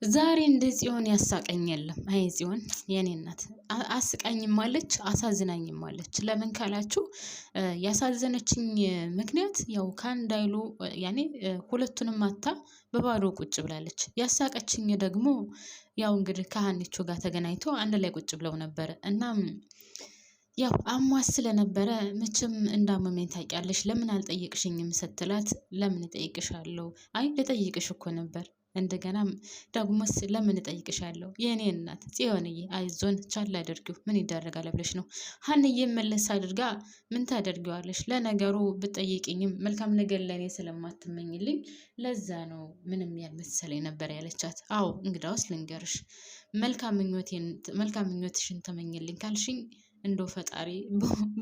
ዛሬ እንደ ጽዮን ያሳቀኝ የለም። አይ ጽዮን የኔ እናት አስቃኝም አለች አሳዝናኝም አለች። ለምን ካላችሁ ያሳዘነችኝ ምክንያት ያው ካንድ አይሉ ያኔ ሁለቱንም አታ በባዶ ቁጭ ብላለች። ያሳቀችኝ ደግሞ ያው እንግዲህ ከሀኒቾ ጋር ተገናኝቶ አንድ ላይ ቁጭ ብለው ነበር። እናም ያው አሟት ስለነበረ መቼም እንዳመመኝ ታውቂያለሽ፣ ለምን አልጠየቅሽኝም ስትላት ለምን እጠይቅሻለሁ? አይ ልጠይቅሽ እኮ ነበር እንደገናም ደግሞስ ለምን እጠይቅሻለሁ? የኔ እናት ጽዮንዬ አይዞን ቻል አድርጊው ምን ይደረጋል ብለሽ ነው። ሀንዬ መለስ አድርጋ ምን ታደርጊዋለሽ? ለነገሩ ብጠይቅኝም መልካም ነገር ለኔ ስለማትመኝልኝ ለዛ ነው ምንም ያልመሰለኝ ነበር ያለቻት። አዎ እንግዳውስ ልንገርሽ፣ መልካም ምኞትሽን ተመኝልኝ ካልሽኝ እንደው ፈጣሪ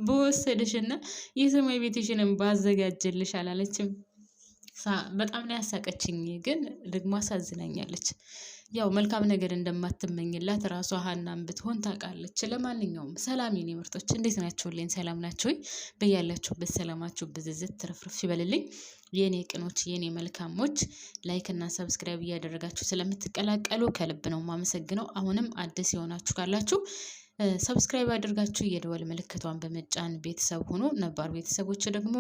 በወሰደሽና የሰማይ ቤትሽንም ባዘጋጀልሽ አላለችም። በጣም ነው ያሳቀችኝ፣ ግን ደግሞ አሳዝናኛለች። ያው መልካም ነገር እንደማትመኝላት ራሷ ሀናም ብትሆን ታውቃለች። ለማንኛውም ሰላም የኔ ምርጦች እንዴት ናችሁልኝ? ሰላም ናችሁ ወይ? በያላችሁበት ሰላማችሁ ብዝዝት ትርፍርፍ ይበልልኝ። የኔ ቅኖች የኔ መልካሞች ላይክ እና ሰብስክራይብ እያደረጋችሁ ስለምትቀላቀሉ ከልብ ነው የማመሰግነው። አሁንም አዲስ የሆናችሁ ካላችሁ ሰብስክራይብ አድርጋችሁ የደወል ምልክቷን በመጫን ቤተሰብ ሆኖ ነባር ቤተሰቦች ደግሞ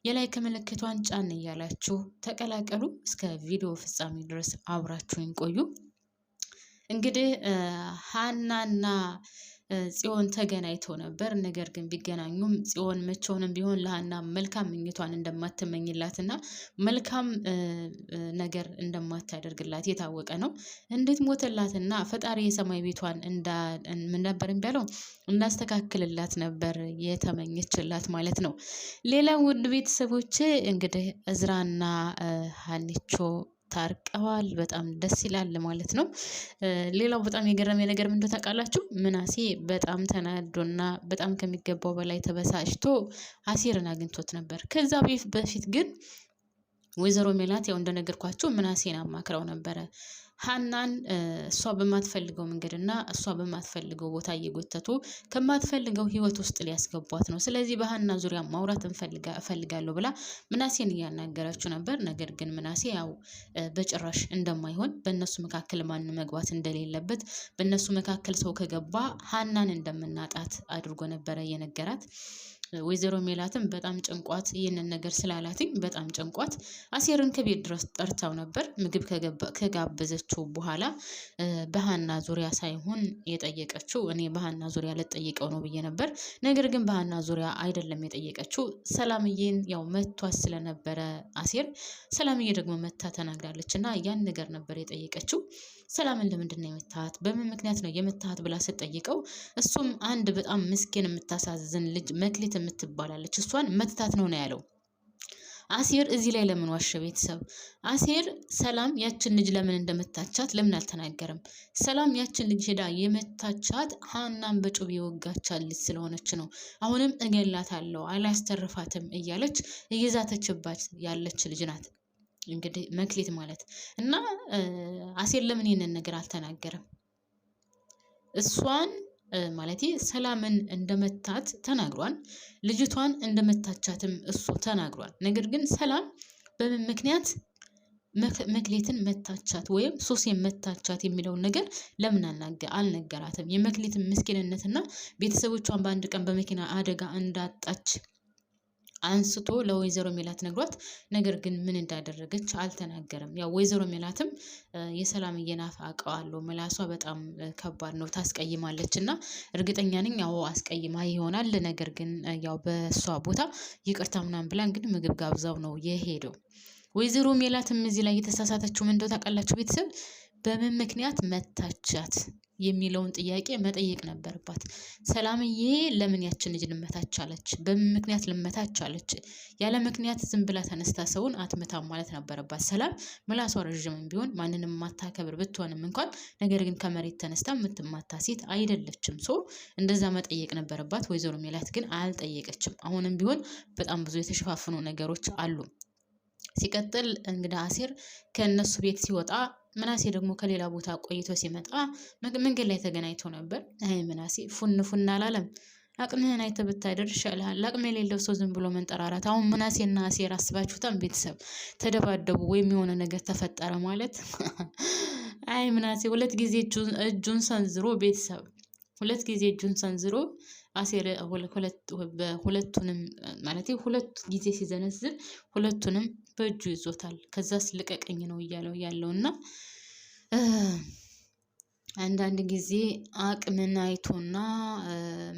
የላይክ ምልክቷን ጫን እያላችሁ ተቀላቀሉ። እስከ ቪዲዮ ፍጻሜ ድረስ አብራችሁን ቆዩ። እንግዲህ ሀናና ጽዮን ተገናኝተው ነበር። ነገር ግን ቢገናኙም ጽዮን መቼውንም ቢሆን ለሀና መልካም ምኞቷን እንደማትመኝላትና መልካም ነገር እንደማታደርግላት የታወቀ ነው። እንዴት ሞተላትና ፈጣሪ የሰማይ ቤቷን ምን ነበር የሚባለው እንዳስተካክልላት ነበር የተመኘችላት ማለት ነው። ሌላ ውድ ቤተሰቦች እንግዲህ እዝራና ሀኒቾ ታርቀዋል። በጣም ደስ ይላል ማለት ነው። ሌላው በጣም የገረመኝ ነገር ምን እንደሆነ ታውቃላችሁ? ምናሴ በጣም ተናዶና በጣም ከሚገባው በላይ ተበሳጭቶ አሲርን አግኝቶት ነበር። ከዛ በፊት ግን ወይዘሮ ሜላት ያው እንደነገርኳችሁ ምናሴን አማክረው ነበረ። ሀናን እሷ በማትፈልገው መንገድና እሷ በማትፈልገው ቦታ እየጎተቱ ከማትፈልገው ህይወት ውስጥ ሊያስገቧት ነው። ስለዚህ በሀና ዙሪያ ማውራት እፈልጋለሁ ብላ ምናሴን እያናገረችው ነበር። ነገር ግን ምናሴ ያው በጭራሽ እንደማይሆን በእነሱ መካከል ማን መግባት እንደሌለበት በእነሱ መካከል ሰው ከገባ ሀናን እንደምናጣት አድርጎ ነበረ የነገራት። ወይዘሮ ሜላትም በጣም ጨንቋት ይህንን ነገር ስላላትኝ በጣም ጨንቋት አሴርን ከቤት ድረስ ጠርታው ነበር። ምግብ ከጋበዘችው በኋላ በሀና ዙሪያ ሳይሆን የጠየቀችው እኔ በሀና ዙሪያ ልጠይቀው ነው ብዬ ነበር። ነገር ግን በሀና ዙሪያ አይደለም የጠየቀችው። ሰላምዬን ያው መቷት ስለነበረ አሴር ሰላምዬ ደግሞ መታ ተናግራለች እና ያን ነገር ነበር የጠየቀችው። ሰላምን ለምንድን ነው የመታት? በምን ምክንያት ነው የመታት ብላ ስትጠይቀው እሱም አንድ በጣም ምስኪን የምታሳዝን ልጅ መክሊት የምትባላለች እሷን መትታት ነው ያለው። አሴር እዚህ ላይ ለምን ዋሸ? ቤተሰብ አሴር ሰላም ያችን ልጅ ለምን እንደመታቻት ለምን አልተናገረም? ሰላም ያችን ልጅ ሄዳ የመታቻት ሀናን በጩቤ የወጋቻት ልጅ ስለሆነች ነው። አሁንም እገላታለሁ አላስተርፋትም እያለች እየዛተችባት ያለች ልጅ ናት እንግዲህ መክሊት ማለት እና አሴር ለምን ይሄንን ነገር አልተናገረም? እሷን ማለቴ ሰላምን እንደመታት ተናግሯል። ልጅቷን እንደመታቻትም እሱ ተናግሯል። ነገር ግን ሰላም በምን ምክንያት መክሊትን መታቻት ወይም ሶሴን መታቻት የሚለውን ነገር ለምን አልነገራትም? የመክሊትን ምስኪንነትና ቤተሰቦቿን በአንድ ቀን በመኪና አደጋ እንዳጣች አንስቶ ለወይዘሮ ሜላት ነግሯት፣ ነገር ግን ምን እንዳደረገች አልተናገረም። ያው ወይዘሮ ሜላትም የሰላምዬ ናፍ አውቀዋለሁ ምላሷ በጣም ከባድ ነው ታስቀይማለች እና እርግጠኛ ነኝ ያው አስቀይማ ይሆናል። ነገር ግን ያው በሷ ቦታ ይቅርታ ምናምን ብላ እንግዲህ ምግብ ጋብዛው ነው የሄደው። ወይዘሮ ሜላትም እዚህ ላይ የተሳሳተችው ምን እንደው ታውቃላችሁ ቤተሰብ? በምን ምክንያት መታቻት የሚለውን ጥያቄ መጠየቅ ነበረባት። ሰላምዬ ለምን ያችን ልጅ ልመታች አለች? በምን ምክንያት ልመታች አለች? ያለ ምክንያት ዝም ብላ ተነስታ ሰውን አትመታም ማለት ነበረባት። ሰላም ምላሷ ረዥምም ቢሆን ማንንም ማታከብር ብትሆንም እንኳን ነገር ግን ከመሬት ተነስታ የምትማታ ሴት አይደለችም። እንደዛ መጠየቅ ነበረባት። ወይዘሮ ሜላት ግን አልጠየቀችም። አሁንም ቢሆን በጣም ብዙ የተሸፋፈኑ ነገሮች አሉ። ሲቀጥል እንግዲህ አሴር ከነሱ ቤት ሲወጣ ምናሴ ደግሞ ከሌላ ቦታ ቆይቶ ሲመጣ መንገድ ላይ ተገናኝተው ነበር። አይ ምናሴ ፉን አላለም። አቅምህን አይተህ ብታደር ይሻልሃል። አቅም የሌለው ሰው ዝም ብሎ መንጠራራት። አሁን ምናሴና አሴር አስባችሁታል ቤተሰብ? ተደባደቡ ወይም የሆነ ነገር ተፈጠረ ማለት አይ ምናሴ ሁለት ጊዜ እጁን ሰንዝሮ ቤተሰብ ሁለት ጊዜ እጁን ሰንዝሮ አሴር በሁለቱንም ማለት ሁለት ጊዜ ሲዘነዝር ሁለቱንም በእጁ ይዞታል። ከዛስ ልቀቀኝ ነው እያለው ያለውና አንዳንድ ጊዜ አቅምን አይቶና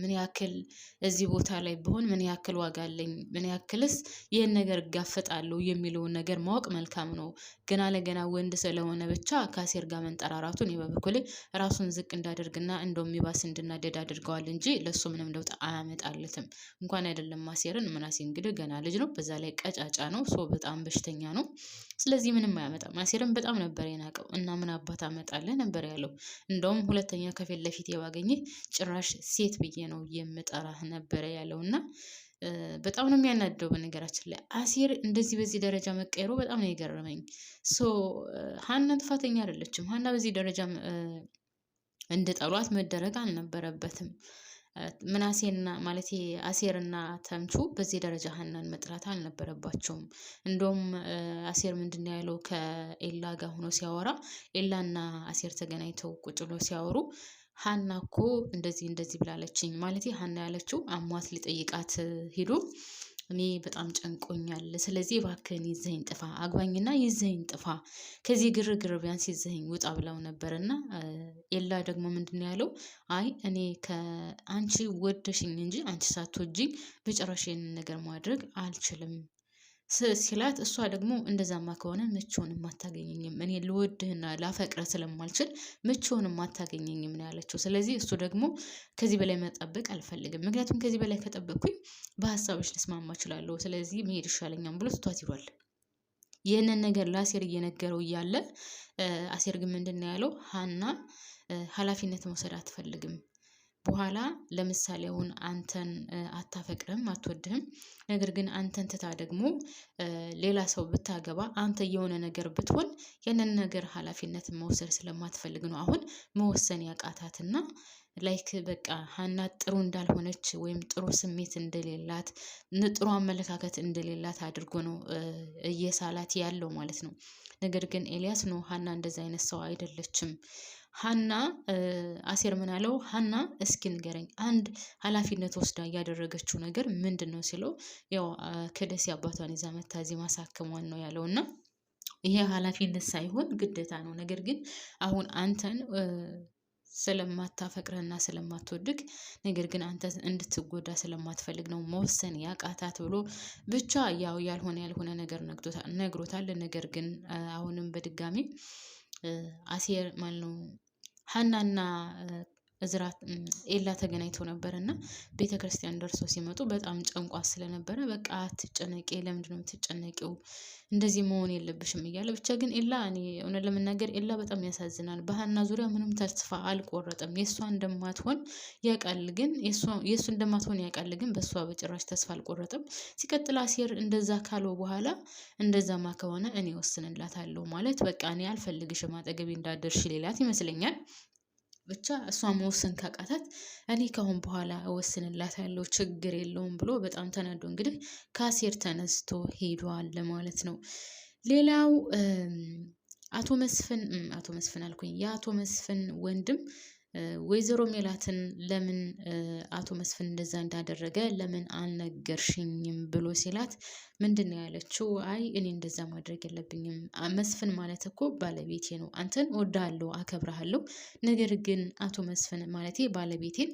ምን ያክል እዚህ ቦታ ላይ ብሆን ምን ያክል ዋጋ አለኝ፣ ምን ያክልስ ይህን ነገር እጋፈጣለሁ የሚለውን ነገር ማወቅ መልካም ነው። ገና ለገና ወንድ ስለሆነ ብቻ ከአሴር ጋር መንጠራራቱን እኔ በበኩሌ ራሱን ዝቅ እንዳደርግና እንደውም ይባስ እንድናደድ አድርገዋል እንጂ ለሱ ምንም ለውጥ አያመጣለትም። እንኳን አይደለም አሴርን ምናሴ እንግዲህ ገና ልጅ ነው፣ በዛ ላይ ቀጫጫ ነው፣ ሰው በጣም በሽተኛ ነው። ስለዚህ ምንም አያመጣም። አሴርን በጣም ነበር የናቀው እና ምን አባት አመጣለህ ነበር ያለው። እንደውም ሁለተኛ ከፊት ለፊት የባገኘ ጭራሽ ሴት ብዬ ነው የምጠራህ ነበረ ያለው እና በጣም ነው የሚያናደው። በነገራችን ላይ አሴር እንደዚህ በዚህ ደረጃ መቀየሩ በጣም ነው የገረመኝ። ሀና ጥፋተኛ አይደለችም። ሀና በዚህ ደረጃ እንደ ጠሏት መደረግ አልነበረበትም። ምናሴና ማለት አሴርና ተምቹ በዚህ ደረጃ ሀናን መጥራት አልነበረባቸውም። እንደውም አሴር ምንድነው ያለው ከኤላ ጋር ሆኖ ሲያወራ ኤላና አሴር ተገናኝተው ቁጭ ብሎ ሲያወሩ ሀና እኮ እንደዚህ እንደዚህ ብላለችኝ ማለት ሀና ያለችው አሟት ሊጠይቃት ሄዶ እኔ በጣም ጨንቆኛል፣ ስለዚህ እባክህን ይዘኸኝ ጥፋ፣ አግባኝና ይዘኸኝ ጥፋ፣ ከዚህ ግርግር ቢያንስ ይዘኸኝ ውጣ ብለው ነበርና ኤላ ደግሞ ምንድን ያለው አይ እኔ ከአንቺ ወደሽኝ እንጂ አንቺ ሳትወጂኝ በጭራሽ ይሄንን ነገር ማድረግ አልችልም ሲላት እሷ ደግሞ እንደዛማ ከሆነ ምቾንም አታገኘኝም፣ እኔ ልወድህና ላፈቅረ ስለማልችል ምቾንም አታገኘኝም ነው ያለችው። ስለዚህ እሱ ደግሞ ከዚህ በላይ መጠበቅ አልፈልግም፣ ምክንያቱም ከዚህ በላይ ከጠበቅኩኝ በሀሳቦች ልስማማ እችላለሁ፣ ስለዚህ መሄድ ይሻለኛል ብሎ ትቷት ይሏል። ይህንን ነገር ለአሴር እየነገረው እያለ አሴር ግን ምንድን ነው ያለው ሀና ኃላፊነት መውሰድ አትፈልግም። በኋላ ለምሳሌ አሁን አንተን አታፈቅርም አትወድህም፣ ነገር ግን አንተን ትታ ደግሞ ሌላ ሰው ብታገባ አንተ የሆነ ነገር ብትሆን ያንን ነገር ኃላፊነት መውሰድ ስለማትፈልግ ነው አሁን መወሰን ያቃታትና ላይክ በቃ ሀና ጥሩ እንዳልሆነች ወይም ጥሩ ስሜት እንደሌላት ጥሩ አመለካከት እንደሌላት አድርጎ ነው እየሳላት ያለው ማለት ነው። ነገር ግን ኤልያስ ነው ሀና እንደዚህ አይነት ሰው አይደለችም። ሀና አሴር ምን አለው ሀና እስኪ ንገረኝ አንድ ኃላፊነት ወስዳ እያደረገችው ነገር ምንድን ነው ሲለው ያው ከደሴ አባቷን ይዛ መታ እዚህ ማሳከሟን ነው ያለው እና ይሄ ኃላፊነት ሳይሆን ግዴታ ነው። ነገር ግን አሁን አንተን ስለማታፈቅርህና ስለማትወድቅ ነገር ግን አንተ እንድትጎዳ ስለማትፈልግ ነው መወሰን ያቃታት ብሎ ብቻ ያው ያልሆነ ነገር ነግሮታል። ነገር ግን አሁንም በድጋሚ አሴር ማለት ነው ሀናና እዝራ ኤላ ተገናኝተው ነበር እና ቤተክርስቲያን ደርሰው ሲመጡ በጣም ጨንቋት ስለነበረ በቃ አትጨነቂ፣ ለምንድነው የምትጨነቂው? እንደዚህ መሆን የለብሽም እያለ ብቻ ግን ኤላ እኔ እውነት ለመናገር ኤላ በጣም ያሳዝናል። በሀና ዙሪያ ምንም ተስፋ አልቆረጠም። የእሷ እንደማትሆን ያውቃል፣ ግን የእሱ እንደማትሆን ያውቃል፣ ግን በእሷ በጭራሽ ተስፋ አልቆረጠም። ሲቀጥል አሴር እንደዛ ካለው በኋላ እንደዛማ ከሆነ እኔ ወስንላታለሁ ማለት በቃ እኔ አልፈልግሽም አጠገቤ እንዳደርሽ ሌላት ይመስለኛል። ብቻ እሷ መወሰን ካቃታት እኔ ካሁን በኋላ እወስንላታለሁ ችግር የለውም ብሎ በጣም ተናዶ እንግዲህ ከአሴር ተነስቶ ሄዷል ማለት ነው። ሌላው አቶ መስፍን አልኩኝ የአቶ መስፍን ወንድም ወይዘሮ ሜላትን ለምን አቶ መስፍን እንደዛ እንዳደረገ ለምን አልነገርሽኝም ብሎ ሲላት ምንድነው ያለችው? አይ እኔ እንደዛ ማድረግ የለብኝም መስፍን ማለት እኮ ባለቤቴ ነው፣ አንተን እወድሃለሁ አከብርሃለሁ፣ ነገር ግን አቶ መስፍን ማለቴ ባለቤቴን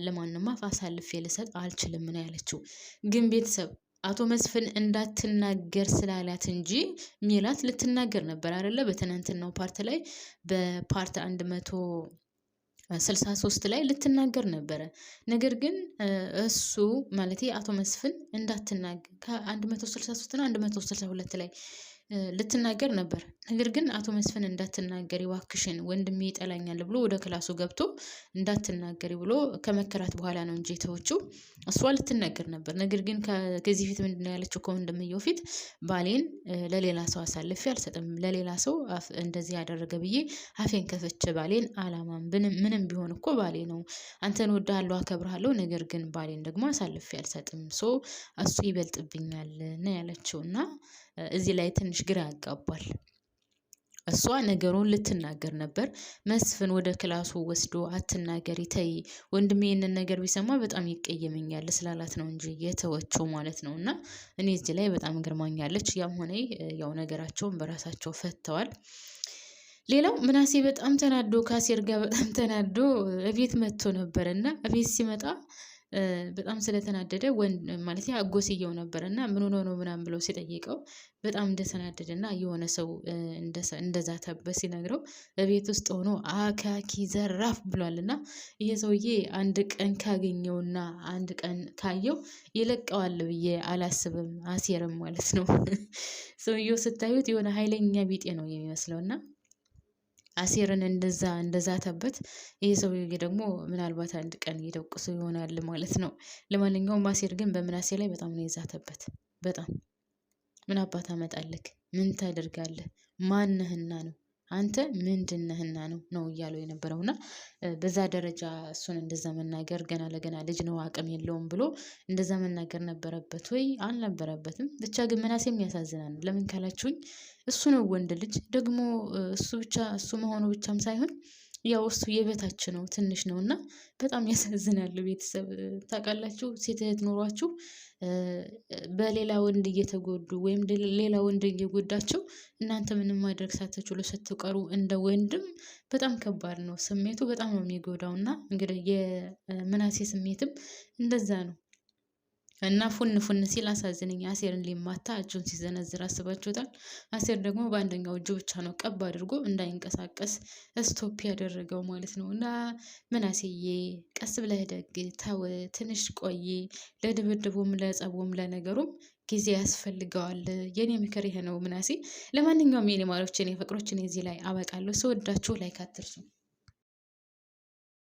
ለማንማ አሳልፌ ልሰጥ አልችልም ነው ያለችው። ግን ቤተሰብ አቶ መስፍን እንዳትናገር ስላላት እንጂ ሜላት ልትናገር ነበር አይደለ? በትናንትናው ፓርት ላይ በፓርት 163 ላይ ልትናገር ነበረ። ነገር ግን እሱ ማለቴ አቶ መስፍን እንዳትናገር ከ163 እና 162 ላይ ልትናገር ነበር። ነገር ግን አቶ መስፍን እንዳትናገሪ እባክሽን ወንድሜ ይጠላኛል ብሎ ወደ ክላሱ ገብቶ እንዳትናገሪ ብሎ ከመከራት በኋላ ነው እንጂ የተወችው። እሷ ልትናገር ነበር። ነገር ግን ከዚህ ፊት ምንድነው ያለችው? ከወንድምየው ፊት ባሌን ለሌላ ሰው አሳልፌ አልሰጥም፣ ለሌላ ሰው እንደዚህ ያደረገ ብዬ አፌን ከፍቼ ባሌን አላማም፣ ምንም ቢሆን እኮ ባሌ ነው፣ አንተን እወድሃለሁ አከብርሃለሁ፣ ነገር ግን ባሌን ደግሞ አሳልፌ አልሰጥም፣ እሱ ይበልጥብኛል ነው ያለችው እና እዚህ ላይ ትንሽ ግራ ያጋባል። እሷ ነገሩን ልትናገር ነበር። መስፍን ወደ ክላሱ ወስዶ አትናገሪ ተይ፣ ወንድሜ ይህንን ነገር ቢሰማ በጣም ይቀየመኛል ስላላት ነው እንጂ የተወችው ማለት ነው። እና እኔ እዚህ ላይ በጣም ግርማኛለች። ያም ሆነ ያው ነገራቸውን በራሳቸው ፈተዋል። ሌላው ምናሴ በጣም ተናዶ ከአሴር ጋር በጣም ተናዶ እቤት መጥቶ ነበር እና እቤት ሲመጣ በጣም ስለተናደደ ወንድ ማለት አጎስየው ነበር እና ምን ሆኖ ነው ምናምን ብለው ሲጠይቀው በጣም እንደተናደደ እና የሆነ ሰው እንደዛተበት ሲነግረው በቤት ውስጥ ሆኖ አካኪ ዘራፍ ብሏል። እና ይሄ ሰውዬ አንድ ቀን ካገኘውና አንድ ቀን ካየው ይለቀዋል ብዬ አላስብም። አሴርም ማለት ነው። ሰውየው ስታዩት የሆነ ኃይለኛ ቢጤ ነው የሚመስለው እና አሴርን እንደዛተበት ይሄ ሰውዬ ደግሞ ምናልባት አንድ ቀን ይደቁሱ ይሆናል ማለት ነው። ለማንኛውም አሴር ግን በምናሴ ላይ በጣም ነው የዛተበት። በጣም ምን አባት አመጣለክ? ምን ታደርጋለህ? ማነህና ነው አንተ ምንድነህና ነው እያለው የነበረው እና በዛ ደረጃ እሱን እንደዛ መናገር ገና ለገና ልጅ ነው አቅም የለውም ብሎ እንደዛ መናገር ነበረበት ወይ አልነበረበትም? ብቻ ግን ምናሴም ያሳዝናል። ለምን ካላችሁኝ እሱ ነው ወንድ ልጅ ደግሞ እሱ መሆኑ ብቻም ሳይሆን ያው እሱ የበታች ነው ትንሽ ነው እና በጣም ያሳዝናል። ቤተሰብ ታውቃላችሁ፣ ሴት እህት ኖሯችሁ በሌላ ወንድ እየተጎዱ ወይም ሌላ ወንድ እየጎዳቸው እናንተ ምንም ማድረግ ሳትችሉ ስትቀሩ እንደ ወንድም በጣም ከባድ ነው። ስሜቱ በጣም ነው የሚጎዳው እና እንግዲህ የምናሴ ስሜትም እንደዛ ነው። እና ፉን ሲል አሳዝነኝ። አሴርን ሊማታ እጁን ሲዘነዝር አስባችሁታል? አሴር ደግሞ በአንደኛው እጁ ብቻ ነው ቀብ አድርጎ እንዳይንቀሳቀስ ስቶፕ ያደረገው ማለት ነው። እና ምናሴዬ ቀስ ብለህ ደግ ተው፣ ትንሽ ቆይ። ለድብድቡም ለጸቡም ለነገሩም ጊዜ ያስፈልገዋል። የኔ ምክር ይሄ ነው ምናሴ። ለማንኛውም የኔ ማሮች፣ የኔ ፍቅሮች፣ እኔ እዚህ ላይ አበቃለሁ። ስወዳችሁ ላይክ አትርሱ።